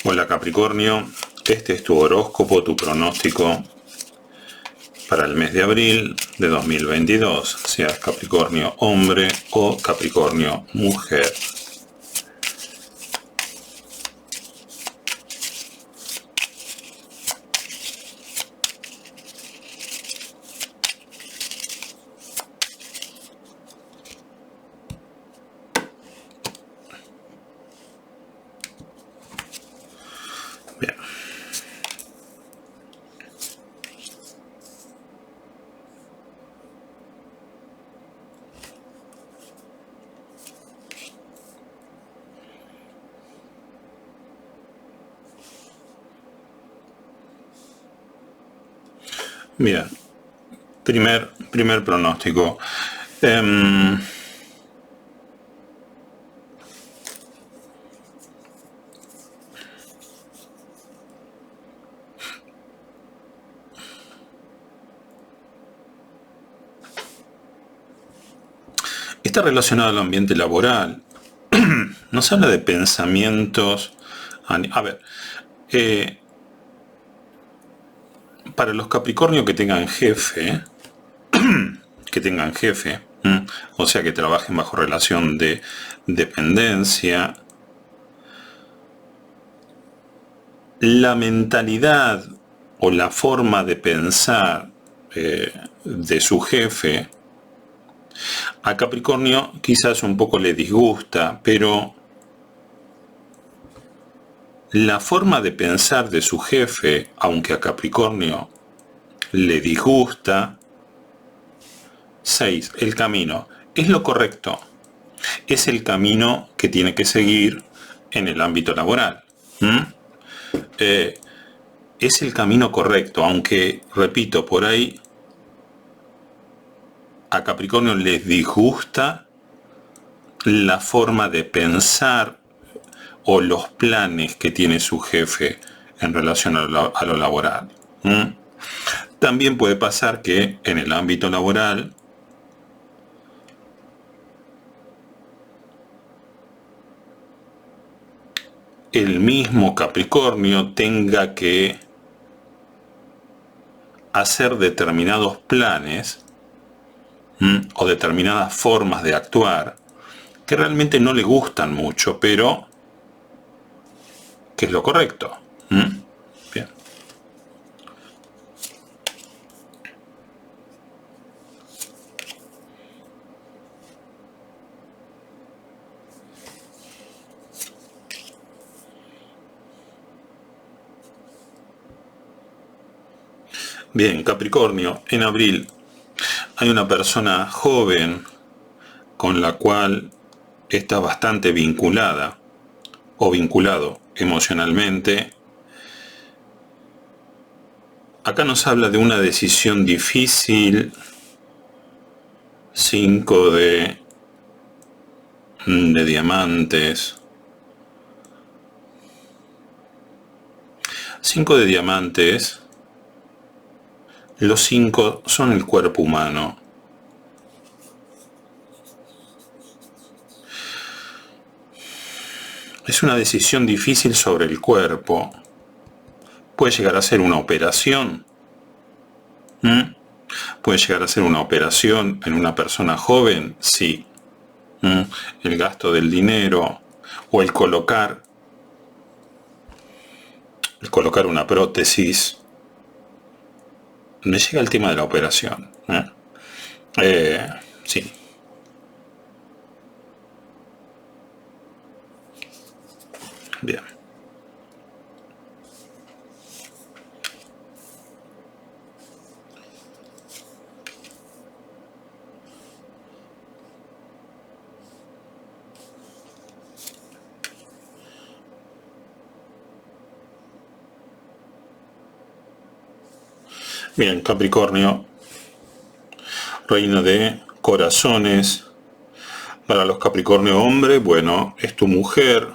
Hola Capricornio, este es tu horóscopo, tu pronóstico para el mes de abril de 2022, seas Capricornio hombre o Capricornio mujer. Bien. Bien, primer pronóstico. Está relacionado al ambiente laboral. Nos habla de pensamientos. A ver, para los Capricornios que tengan jefe, o sea que trabajen bajo relación de dependencia, la mentalidad o la forma de pensar de su jefe a Capricornio quizás un poco le disgusta, pero la forma de pensar de su jefe, aunque a Capricornio le disgusta, 6. El camino es lo correcto, es el camino que tiene que seguir en el ámbito laboral. Es el camino correcto, aunque, repito, por ahí a Capricornio les disgusta la forma de pensar o los planes que tiene su jefe en relación a lo laboral. También puede pasar que en el ámbito laboral el mismo Capricornio tenga que hacer determinados planes o determinadas formas de actuar que realmente no le gustan mucho, pero que es lo correcto. Bien. Bien, Capricornio, en abril hay una persona joven con la cual está bastante vinculada o vinculado emocionalmente. Acá nos habla de una decisión difícil. 5 de diamantes. 5 de diamantes. Los 5 son el cuerpo humano. Es una decisión difícil sobre el cuerpo. Puede llegar a ser una operación. Puede llegar a ser una operación en una persona joven, sí. El gasto del dinero o el colocar una prótesis. Me llega el tema de la operación. Sí. Bien. Bien, Capricornio, reino de corazones. Para los Capricornio hombre, bueno, es tu mujer.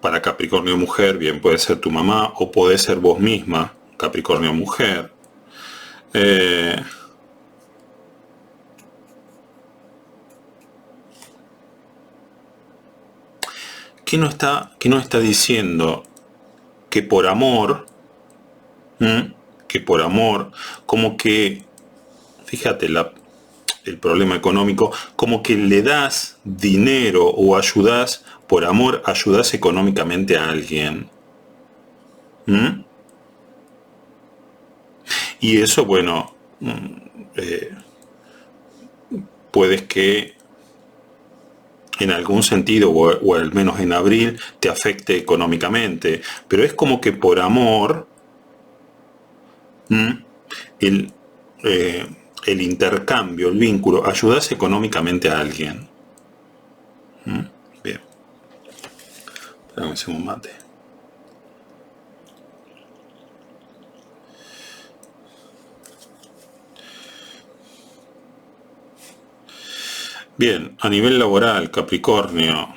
Para Capricornio mujer, bien, puede ser tu mamá o puede ser vos misma, Capricornio mujer. qué no está diciendo? Que por amor, como que, fíjate, el problema económico, como que le das dinero o ayudas, por amor, ayudas económicamente a alguien. Y eso, bueno, puedes que en algún sentido, o al menos en abril, te afecte económicamente, pero es como que por amor, el, eh, el intercambio, el vínculo, ayudas económicamente a alguien. Bien, espérame un mate. Bien, a nivel laboral, Capricornio.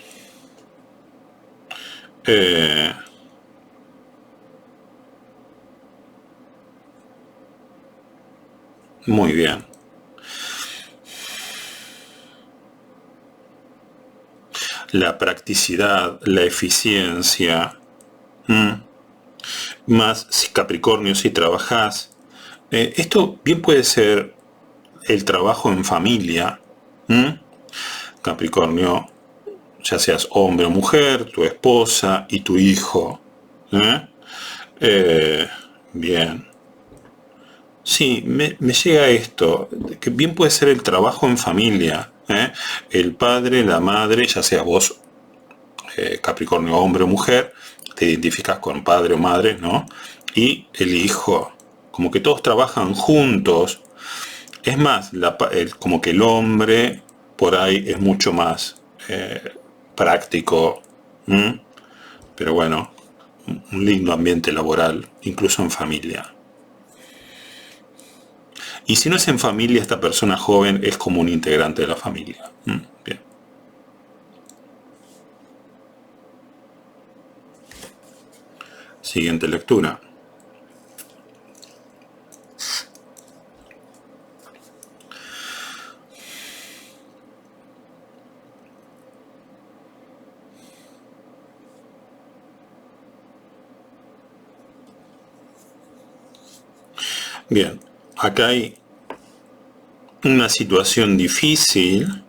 Muy bien. La practicidad, la eficiencia. Más si Capricornio, si trabajás. Esto bien puede ser el trabajo en familia. Capricornio, ya seas hombre o mujer, tu esposa y tu hijo. Bien. Sí, me llega esto, que bien puede ser el trabajo en familia. El padre, la madre, ya sea vos, Capricornio, hombre o mujer, te identificas con padre o madre, ¿no? Y el hijo, como que todos trabajan juntos. Es más, como que el hombre por ahí es mucho más práctico. Pero bueno, un lindo ambiente laboral, incluso en familia. Y si no es en familia, esta persona joven es como un integrante de la familia. Bien. Siguiente lectura. Bien, acá hay una situación difícil.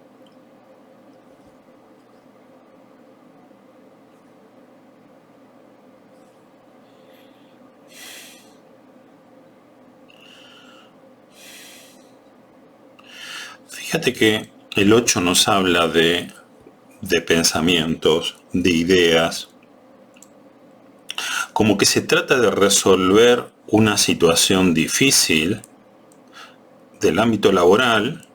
Fíjate que el 8 nos habla de pensamientos, de ideas, como que se trata de resolver una situación difícil del ámbito laboral.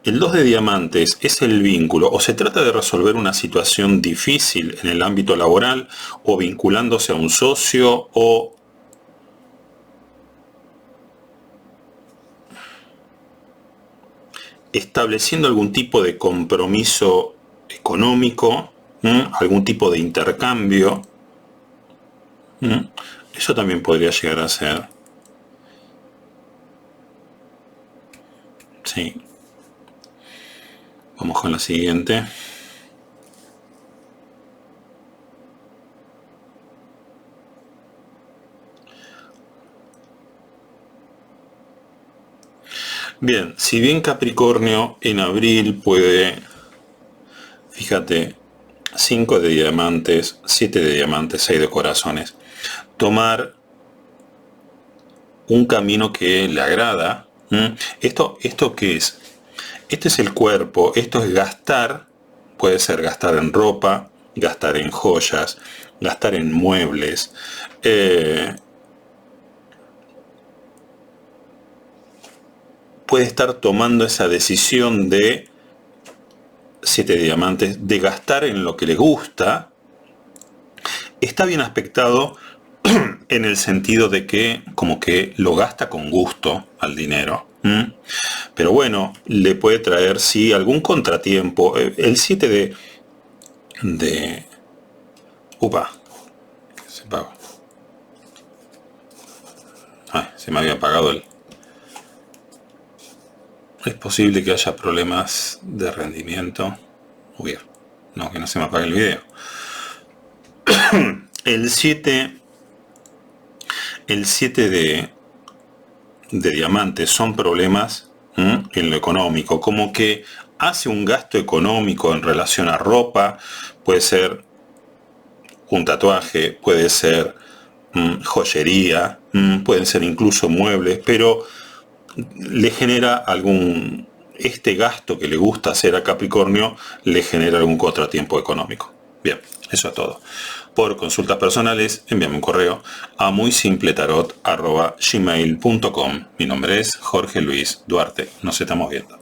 El 2 de diamantes es el vínculo, o se trata de resolver una situación difícil en el ámbito laboral, o vinculándose a un socio, o estableciendo algún tipo de compromiso económico, algún tipo de intercambio. Eso también podría llegar a ser. Sí. Vamos con la siguiente. Bien, si bien Capricornio en abril puede, fíjate, 5 de diamantes, 7 de diamantes, 6 de corazones, tomar un camino que le agrada. ¿Esto qué es? Este es el cuerpo, esto es gastar, puede ser gastar en ropa, gastar en joyas, gastar en muebles. Puede estar tomando esa decisión de 7 diamantes, de gastar en lo que le gusta. Está bien aspectado en el sentido de que como que lo gasta con gusto al dinero. Pero bueno, le puede traer, sí, algún contratiempo. El 7 de... Upa, se apagó. Ay, se me había apagado Es posible que haya problemas de rendimiento. Uy, no, que no se me apague el video. El 7 de diamantes son problemas en lo económico, como que hace un gasto económico en relación a ropa, puede ser un tatuaje, puede ser joyería, pueden ser incluso muebles, pero le genera este gasto que le gusta hacer a Capricornio, le genera algún contratiempo económico. Bien, eso es todo. Por consultas personales, envíame un correo a muysimpletarot@gmail.com. Mi nombre es Jorge Luis Duarte. Nos estamos viendo.